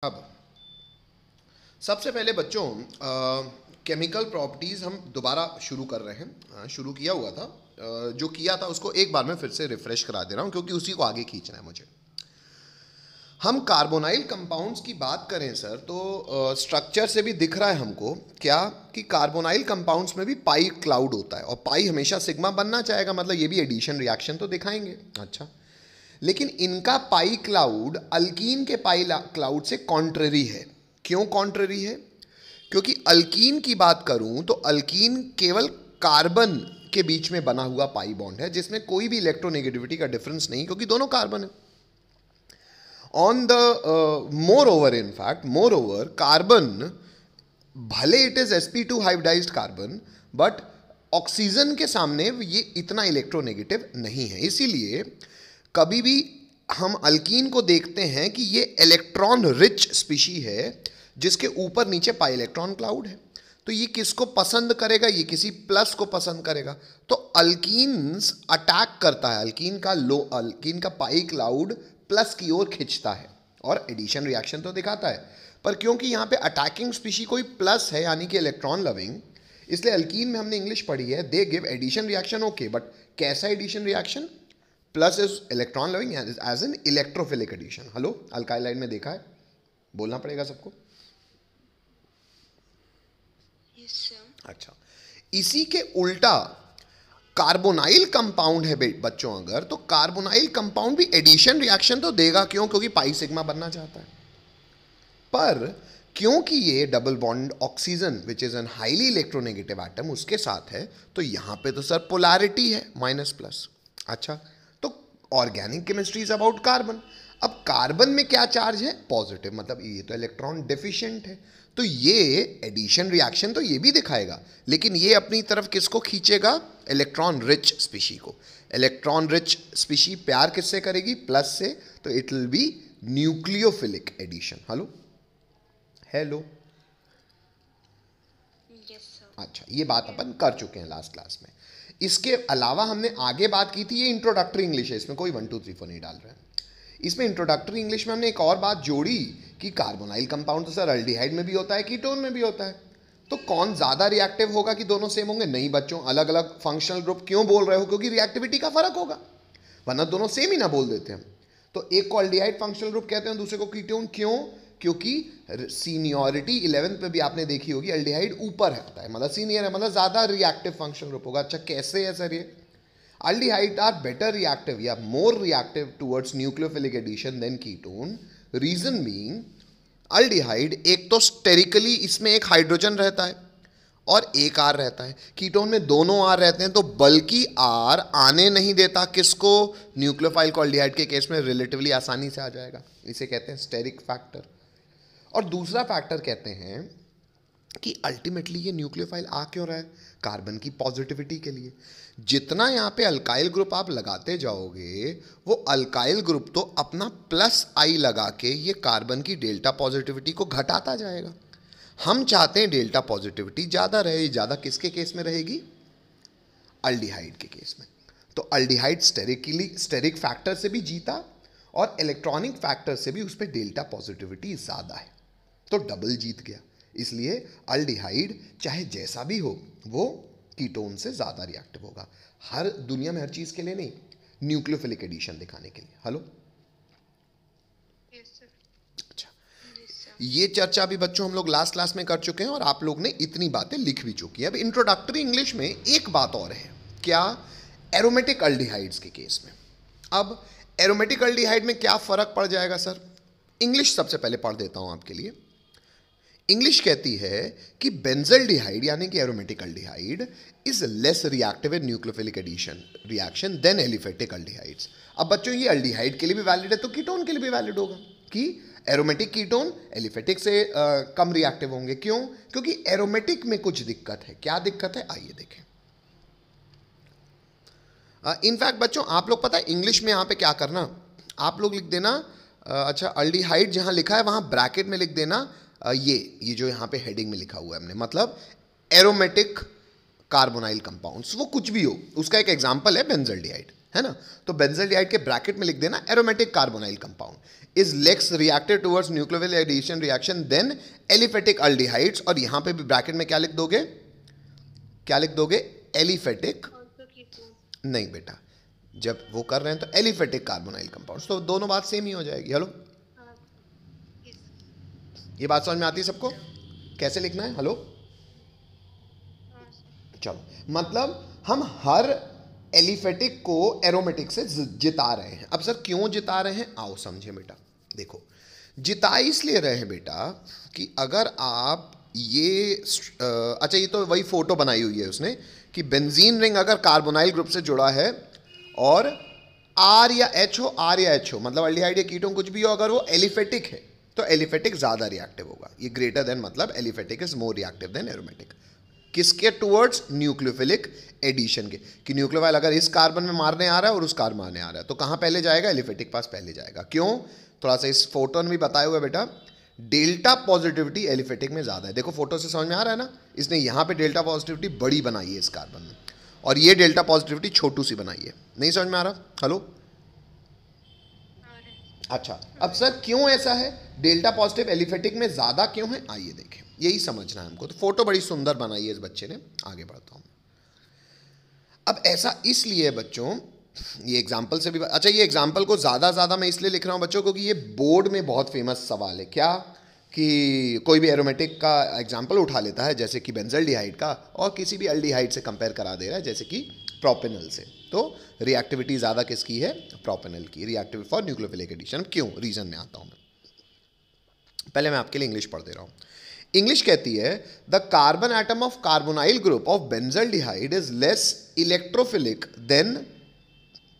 अब सबसे पहले बच्चों केमिकल प्रॉपर्टीज़ हम दोबारा शुरू कर रहे हैं। शुरू किया हुआ था, जो किया था उसको एक बार मैं फिर से रिफ्रेश करा दे रहा हूँ क्योंकि उसी को आगे खींचना है मुझे। हम कार्बोनाइल कंपाउंड्स की बात करें सर तो स्ट्रक्चर से भी दिख रहा है हमको क्या कि कार्बोनाइल कंपाउंड्स में भी पाई क्लाउड होता है और पाई हमेशा सिग्मा बनना चाहेगा, मतलब ये भी एडिशन रिएक्शन तो दिखाएंगे। अच्छा, लेकिन इनका पाई क्लाउड अल्कीन के पाई क्लाउड से कॉन्ट्ररी है। क्यों कॉन्ट्ररी है? क्योंकि अल्कीन की बात करूं तो अल्कीन केवल कार्बन के बीच में बना हुआ पाई बॉन्ड है जिसमें कोई भी इलेक्ट्रोनेगेटिविटी का डिफरेंस नहीं, क्योंकि दोनों कार्बन है। On the moreover carbon, भले it is sp2 hybridised carbon, but oxygen के सामने ये इतना इलेक्ट्रोनेगेटिव नहीं है। इसीलिए कभी भी हम अल्कीन को देखते हैं कि ये इलेक्ट्रॉन रिच स्पीशी है जिसके ऊपर नीचे पाई इलेक्ट्रॉन क्लाउड है। तो ये किसको पसंद करेगा? ये किसी प्लस को पसंद करेगा। तो अल्कीन्स अटैक करता है, अल्कीन का पाई क्लाउड प्लस की ओर खिंचता है और एडिशन रिएक्शन तो दिखाता है। पर क्योंकि यहाँ पे अटैकिंग स्पीशी कोई प्लस है यानी कि इलेक्ट्रॉन लविंग, इसलिए अल्कीन में हमने इंग्लिश पढ़ी है they give addition reaction. Okay, but कैसा addition reaction? Plus is electron loving as an electrophilic addition. Hello, alkyl line में देखा है? बोलना पड़ेगा सबको। अच्छा, इसी के उल्टा कार्बोनाइल कंपाउंड है बच्चों, अगर तो कार्बोनाइल कंपाउंड भी एडिशन रिएक्शन तो देगा। क्यों? क्योंकि पाई सिग्मा बनना चाहता है। पर क्योंकि ये double bond oxygen which is an highly electronegative atom उसके साथ है, तो यहां पे तो सर पोलैरिटी है माइनस प्लस। अच्छा, तो organic chemistry is about carbon. अब कार्बन में क्या चार्ज है? पॉजिटिव, मतलब ये तो इलेक्ट्रॉन डेफिशिएंट है। तो ये एडिशन रिएक्शन तो ये भी दिखाएगा, लेकिन ये अपनी तरफ किसको खींचेगा? इलेक्ट्रॉन रिच स्पीशी को। इलेक्ट्रॉन रिच स्पीशी प्यार किससे करेगी? प्लस से। तो it will be nucleophilic addition. Hello hello, अच्छा, ये बात अपन कर चुके हैं लास्ट क्लास में। इसके अलावा हमने आगे बात की थी, ये इंट्रोडक्टरी इंग्लिश है, इसमें कोई 1 2 3 4 नहीं डाल रहे हैं। इसमें इंट्रोडक्टरी इंग्लिश में हमने एक और बात जोड़ी कि कार्बोनाइल कंपाउंड तो सर अल्डिहाइड में भी होता है, कीटोन में भी होता है। तो कौन ज्यादा रिएक्टिव होगा कि दोनों सेम होंगे? नहीं बच्चों, अलग अलग फंक्शनल ग्रुप। क्यों बोल रहे हो? क्योंकि रिएक्टिविटी का फर्क होगा, वरना दोनों सेम ही ना बोल देते हम। तो एक को अल्डिहाइड फंक्शनल ग्रुप कहते हैं, दूसरे को कीटोन। क्यों? क्योंकि सीनियरिटी 11th पे भी आपने देखी होगी, अल्डिहाइड ऊपर रहता है, मतलब सीनियर है, मतलब ज्यादा रिएक्टिव फंक्शनल ग्रुप होगा। अच्छा, कैसे है सर ये? Aldehydes are better reactive, yeah, more reactive towards nucleophilic addition than ketone. Reason being, aldehyde एक तो स्टेरिकली इसमें एक हाइड्रोजन रहता है और एक आर रहता है। कीटोन में दोनों आर रहते हैं, तो बल्कि आर आने नहीं देता किसको? न्यूक्लियोफाइल को। अल्डिहाइड के केस में रिलेटिवली आसानी से आ जाएगा, इसे कहते हैं स्टेरिक फैक्टर। और दूसरा फैक्टर कहते हैं कि अल्टीमेटली ये न्यूक्लियोफाइल आ क्यों रहा है? कार्बन की पॉजिटिविटी के लिए। जितना यहाँ पे अल्काइल ग्रुप आप लगाते जाओगे, वो अल्काइल ग्रुप तो अपना प्लस आई लगा के ये कार्बन की डेल्टा पॉजिटिविटी को घटाता जाएगा। हम चाहते हैं डेल्टा पॉजिटिविटी ज़्यादा रहे। ज़्यादा किसके केस में रहेगी? अल्डिहाइड के केस में। तो अल्डिहाइड स्टेरिक फैक्टर से भी जीता और इलेक्ट्रॉनिक फैक्टर से भी उस पर डेल्टा पॉजिटिविटी ज़्यादा है, तो डबल जीत गया। इसलिए अल्डिहाइड चाहे जैसा भी हो वो कीटोन से ज्यादा रिएक्टिव होगा। हर दुनिया में हर चीज के लिए नहीं, न्यूक्लियोफिलिक एडिशन दिखाने के लिए। हेलो, अच्छा, ये चर्चा भी बच्चों हम लोग लास्ट क्लास में कर चुके हैं और आप लोग ने इतनी बातें लिख भी चुकी है। अब इंट्रोडक्टरी इंग्लिश में एक बात और है, क्या? एरोमेटिक अल्डिहाइड्स के केस में। अब एरोमेटिक अल्डिहाइड में क्या फर्क पड़ जाएगा सर? इंग्लिश सबसे पहले पढ़ देता हूं आपके लिए। इंग्लिश कहती है कि बेंजल्डिहाइड यानी कि aromatic aldehyde is less reactive in nucleophilic addition reaction than aliphatic aldehydes. अब बच्चों ये अल्डिहाइड के लिए भी वैलिड है तो कीटोन के लिए भी वैलिड होगा कि एरोमेटिक कीटोन एलिफेटिक से कम रिएक्टिव होंगे। क्यों? क्योंकि एरोमेटिक में कुछ दिक्कत है। क्या दिक्कत है? आइए देखें। इनफैक्ट बच्चों आप लोग पता है इंग्लिश में यहाँ पे क्या करना, आप लोग लिख देना, अच्छा, अल्डिहाइड जहां लिखा है वहां ब्रैकेट में लिख देना ये जो यहाँ पे हेडिंग में लिखा हुआ है हमने, मतलब एरोमेटिक कार्बोनाइल कंपाउंड्स, वो कुछ भी हो, उसका एक एग्जांपल है बेंजल्डिहाइड। है ना। तो बेंजल्डिहाइड के ब्रैकेट में लिख देना aromatic carbonyl compound is less reactive towards nucleophilic addition reaction than aliphatic aldehydes, और यहां पे भी ब्रैकेट में क्या लिख दोगे, क्या लिख दोगे, एलिफेटिक, नहीं बेटा, जब वो कर रहे हैं तो एलिफेटिक कार्बोनाइल कंपाउंड्स, तो दोनों बात सेम ही हो जाएगी। हेलो, ये बात समझ में आती है सबको, कैसे लिखना है? हेलो, चलो, मतलब हम हर एलिफेटिक को एरोमेटिक से जिता रहे हैं। अब सर क्यों जिता रहे हैं, आओ समझे बेटा। देखो, जिता इसलिए रहे हैं बेटा कि अगर आप ये अच्छा, ये तो वही फोटो बनाई हुई है उसने कि बेंजीन रिंग अगर कार्बोनाइल ग्रुप से जुड़ा है और आर या एच हो, आर या एच हो, मतलब अल्डिहाइड या कीटोन कुछ भी हो, अगर वो एलिफेटिक है तो एलिफेटिक ज्यादा रिएक्टिव होगा। ये ग्रेटर देन मतलब aliphatic is more reactive than aromatic. किसके टुवर्ड्स? न्यूक्लियोफिलिक एडिशन के, कि न्यूक्लियोफाइल अगर इस कार्बन में मारने आ रहा है और उस कार्बन मारने आ रहा है तो कहां पहले जाएगा? एलिफेटिक पास पहले जाएगा। क्यों? थोड़ा सा इस फोटो में भी बताया हुआ है बेटा, डेल्टा पॉजिटिविटी एलिफेटिक में ज्यादा है। देखो फोटो से समझ में आ रहा है ना, इसने यहां पे डेल्टा पॉजिटिविटी बड़ी बनाई है इस कार्बन में, और ये डेल्टा पॉजिटिविटी छोटू सी बनाई है। नहीं समझ में आ रहा? हेलो, अच्छा, अब सर क्यों ऐसा है, डेल्टा पॉजिटिव एलिफेटिक में ज्यादा क्यों है, आइए देखें, यही समझना है हमको। तो फोटो बड़ी सुंदर बनाई है इस बच्चे ने, आगे बढ़ता हूं। अब ऐसा इसलिए है बच्चों, ये एग्जाम्पल से भी, अच्छा ये एग्जाम्पल को ज्यादा मैं इसलिए लिख रहा हूं बच्चों क्योंकि ये बोर्ड में बहुत फेमस सवाल है। क्या? कि कोई भी एरोमेटिक का एग्जाम्पल उठा लेता है जैसे कि बेंजल्डिहाइड का, और किसी भी अल्डिहाइड से कंपेयर करा दे रहा है जैसे कि प्रोपेनल से, तो रिएक्टिविटी ज्यादा किसकी है? प्रोपेनल की, रिएक्टिव फॉर न्यूक्लियोफिलिक एडिशन। क्यों? रीजन में आता हूं मैं, पहले मैं आपके लिए इंग्लिश पढ़ दे रहा हूं। इंग्लिश कहती है the carbon atom of carbonyl group of benzaldehyde is less electrophilic than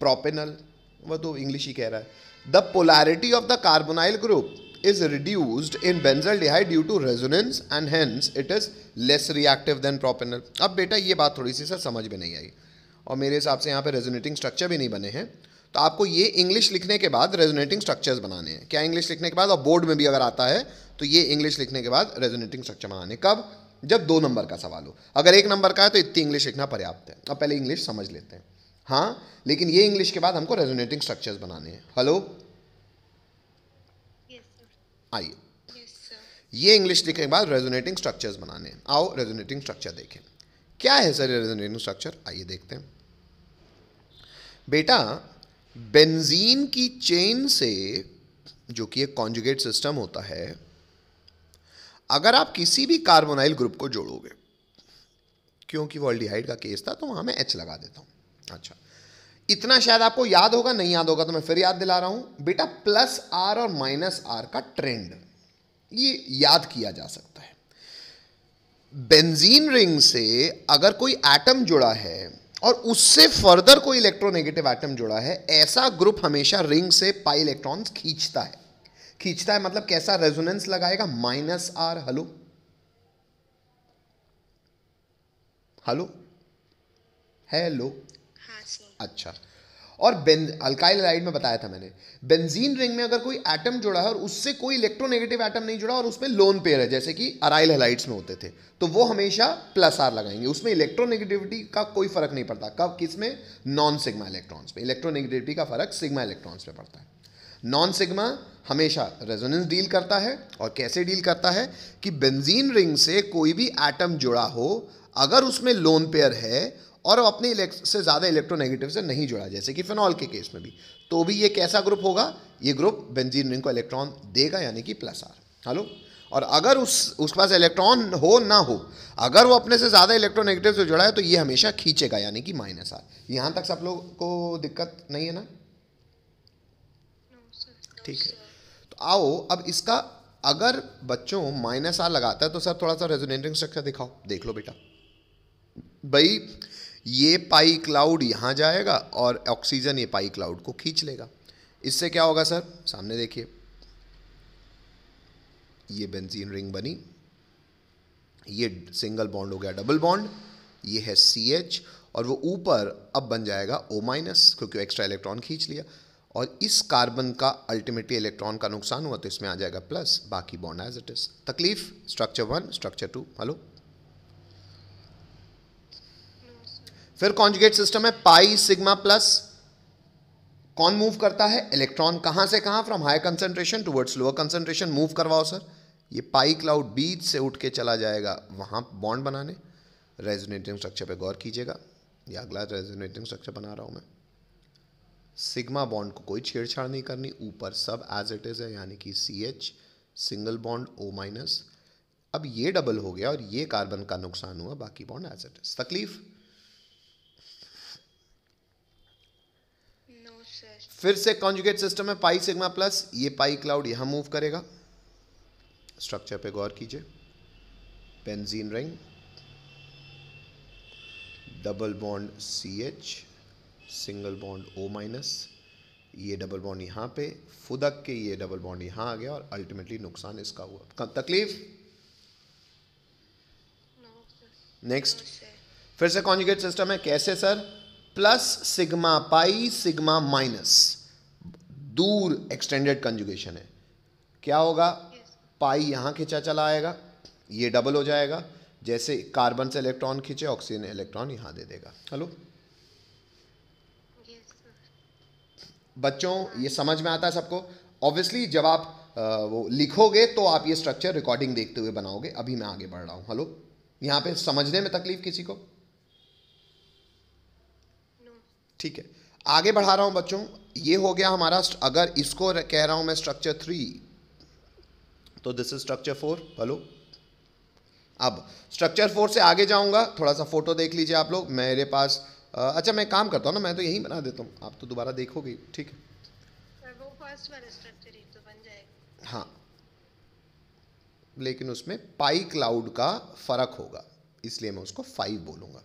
propanal, वो तो इंग्लिश ही कह रहा है। The polarity of the carbonyl group is reduced in benzaldehyde due to resonance and hence it is less reactive than propanol। अब बेटा ये बात थोड़ी सी सर समझ में नहीं आई, और मेरे हिसाब से यहाँ पे रेजोनेटिंग स्ट्रक्चर भी नहीं बने हैं, तो आपको ये इंग्लिश लिखने के बाद रेजोनेटिंग स्ट्रक्चर्स बनाने हैं। क्या इंग्लिश लिखने के बाद, और बोर्ड में भी अगर आता है तो ये इंग्लिश लिखने के बाद रेजोनेटिंग स्ट्रक्चर बनाने। कब? जब 2 नंबर का सवाल हो। अगर 1 नंबर का है तो इतनी इंग्लिश लिखना पर्याप्त है। अब पहले इंग्लिश समझ लेते हैं, हाँ, लेकिन ये इंग्लिश के बाद हमको रेजोनेटिंग स्ट्रक्चर्स बनाने हैं। हेलो, आइए, ये इंग्लिश लिखने के बाद रेजोनेटिंग स्ट्रक्चर्स बनाने हैं। आओ रेजोनेटिंग स्ट्रक्चर देखें, क्या है सर रेजोनेटिंग स्ट्रक्चर, आइए देखते हैं। बेटा बेंजीन की चेन से, जो कि एक कॉन्जुगेट सिस्टम होता है, अगर आप किसी भी कार्बोनाइल ग्रुप को जोड़ोगे, क्योंकि वो अल्डिहाइड का केस था तो वहां मैं H लगा देता हूं। अच्छा, इतना शायद आपको याद होगा, नहीं याद होगा तो मैं फिर याद दिला रहा हूं बेटा, प्लस आर और माइनस आर का ट्रेंड ये याद किया जा सकता है। बेंजीन रिंग से अगर कोई एटम जुड़ा है और उससे फर्दर कोई इलेक्ट्रोनेगेटिव एटम जुड़ा है, ऐसा ग्रुप हमेशा रिंग से पाई इलेक्ट्रॉन्स खींचता है। खींचता है मतलब कैसा? रेजोनेंस लगाएगा, minus R. Hello hello hello, अच्छा, और अल्काइल हैलाइड में बताया था मैंने, बेंजीन रिंग में अगर कोई एटम जुड़ा है और उससे कोई इलेक्ट्रोनेगेटिव एटम नहीं जुड़ा और उसमें लोन पेयर है, जैसे कि अराइल हैलाइड्स में होते थे, तो वो हमेशा प्लस आर लगाएंगे, उसमें इलेक्ट्रोनेगेटिविटी का कोई फर्क नहीं पड़ता। कब? किसमें? नॉन सिग्मा इलेक्ट्रॉन्स पे। इलेक्ट्रोनेगेटिविटी का फर्क सिग्मा इलेक्ट्रॉन्स पे पड़ता है। नॉन सिग्मा हमेशा रेजोनेंस डील करता है, और कैसे डील करता है कि बेंजीन रिंग से कोई भी एटम जुड़ा हो, अगर उसमें लोन पेयर है और अपने से ज़्यादा इलेक्ट्रोनेगेटिव से नहीं जुड़ा, जैसे कि फिनॉल के केस में भी, तो भी ये कैसा ग्रुप होगा? ये ग्रुप बेंजीन रिंग को इलेक्ट्रॉन देगा, यानी कि प्लस आर। हेलो, और अगर उसके पास इलेक्ट्रॉन हो ना हो, अगर वो अपने से ज़्यादा इलेक्ट्रोनेगेटिव से जुड़ा है तो ये हमेशा खींचेगा, यानी कि माइनस आर। यहाँ तक सब लोग को दिक्कत नहीं है ना? ठीक है, तो आओ अब इसका, अगर बच्चों माइनस आर लगाता है तो सर थोड़ा सा रेजोनेटिंग स्ट्रक्चर दिखाओ। देख लो बेटा, भाई ये पाई क्लाउड यहाँ जाएगा और ऑक्सीजन ये पाई क्लाउड को खींच लेगा। इससे क्या होगा सर? सामने देखिए, ये बेंजीन रिंग बनी, ये सिंगल बॉन्ड हो गया डबल बॉन्ड, ये है CH, और वो ऊपर अब बन जाएगा O-, क्योंकि एक्स्ट्रा इलेक्ट्रॉन खींच लिया, और इस कार्बन का अल्टीमेटली इलेक्ट्रॉन का नुकसान हुआ तो इसमें आ जाएगा प्लस, बाकी बॉन्ड एज इट इज। तकलीफ? Structure 1, structure 2। हेलो, फिर कॉन्जुगेट सिस्टम है पाई सिग्मा प्लस कौन मूव करता है? इलेक्ट्रॉन। कहां से कहां? From high concentration towards lower concentration. Move करवाओ सर। ये पाई क्लाउड बीच से उठ के चला जाएगा वहां बॉन्ड बनाने। रेजोनेटिंग स्ट्रक्चर पे गौर कीजिएगा, ये अगला रेजोनेटिंग स्ट्रक्चर बना रहा हूं मैं। सिग्मा बॉन्ड को कोई छेड़छाड़ नहीं करनी, ऊपर सब एज इट इज है, यानी कि CH सिंगल बॉन्ड O-। अब ये डबल हो गया और ये कार्बन का नुकसान हुआ, बाकी बॉन्ड एज इट इज। तकलीफ? No sir. फिर से कॉन्जुगेट सिस्टम है, पाई सिग्मा प्लस, ये पाई क्लाउड यहां मूव करेगा। स्ट्रक्चर पे गौर कीजिए, benzene ring, double bond CH single bond O-। ये डबल बॉन्ड यहाँ पे फुदक के ये डबल बॉन्ड यहाँ आ गया और अल्टीमेटली नुकसान इसका हुआ। तकलीफ? नेक्स्ट, फिर से कॉन्जुगेट सिस्टम है। कैसे sir? Plus sigma pi sigma minus, दूर एक्सटेंडेड कंजुगेशन है। क्या होगा? पाई यहां खींचा चला आएगा, ये डबल हो जाएगा, जैसे कार्बन से इलेक्ट्रॉन खींचे ऑक्सीजन इलेक्ट्रॉन यहां दे देगा। हेलो बच्चों, ये समझ में आता है सबको? ऑब्वियसली जब आप वो लिखोगे तो आप ये स्ट्रक्चर रिकॉर्डिंग देखते हुए बनाओगे। अभी मैं आगे बढ़ रहा हूं। हेलो, यहां पे समझने में तकलीफ किसी को? ठीक है, आगे बढ़ा रहा हूं बच्चों। ये हो गया हमारा, अगर इसको कह रहा हूं मैं स्ट्रक्चर 3, तो दिस इज स्ट्रक्चर 4। हेलो, अब स्ट्रक्चर 4 से आगे जाऊंगा, थोड़ा सा फोटो देख लीजिए आप लोग मेरे पास। अच्छा मैं काम करता हूँ ना, मैं तो यहीं बना देता हूँ, आप तो दोबारा देखोगे। ठीक है, वो फर्स्ट वाला स्ट्रक्चर ही तो बन जाएगा। हाँ, लेकिन उसमें पाई क्लाउड का फर्क होगा, इसलिए मैं उसको 5 बोलूँगा।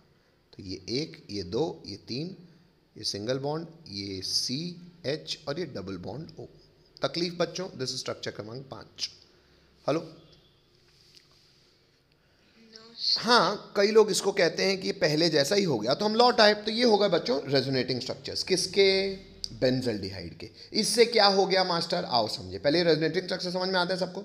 तो ये 1, ये 2, ये 3, ये सिंगल बॉन्ड, ये CH और ये डबल बॉन्ड O। तकलीफ बच्चों? दिस इज स्ट्रक्चर क्रमांक 5। हेलो, हाँ, कई लोग इसको कहते हैं कि ये पहले जैसा ही हो गया, तो हम लौट आए। तो ये होगा बच्चों रेजोनेटिंग स्ट्रक्चर्स, किसके? बेंजल्डिहाइड के। इससे क्या हो गया मास्टर? आओ समझे। पहले रेजोनेटिंग स्ट्रक्चर समझ में आता है सबको?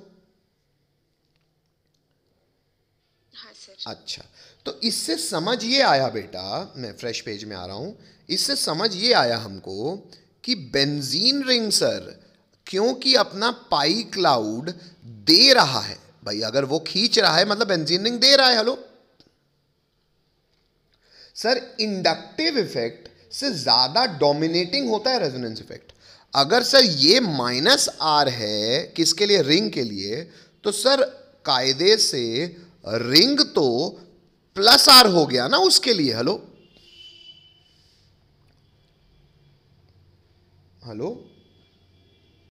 हाँ सर। अच्छा, तो इससे समझ ये आया बेटा, मैं फ्रेश पेज में आ रहा हूं, इससे समझ ये आया हमको कि बेंजीन रिंग सर, क्योंकि अपना पाई क्लाउड दे रहा है भाई, अगर वो खींच रहा है मतलब बेंजीन रिंग दे रहा है। हेलो सर, इंडक्टिव इफेक्ट से ज्यादा डोमिनेटिंग होता है रेजोनेंस इफेक्ट। अगर सर ये -R है किसके लिए? रिंग के लिए, तो सर कायदे से रिंग तो +R हो गया ना उसके लिए। Hello hello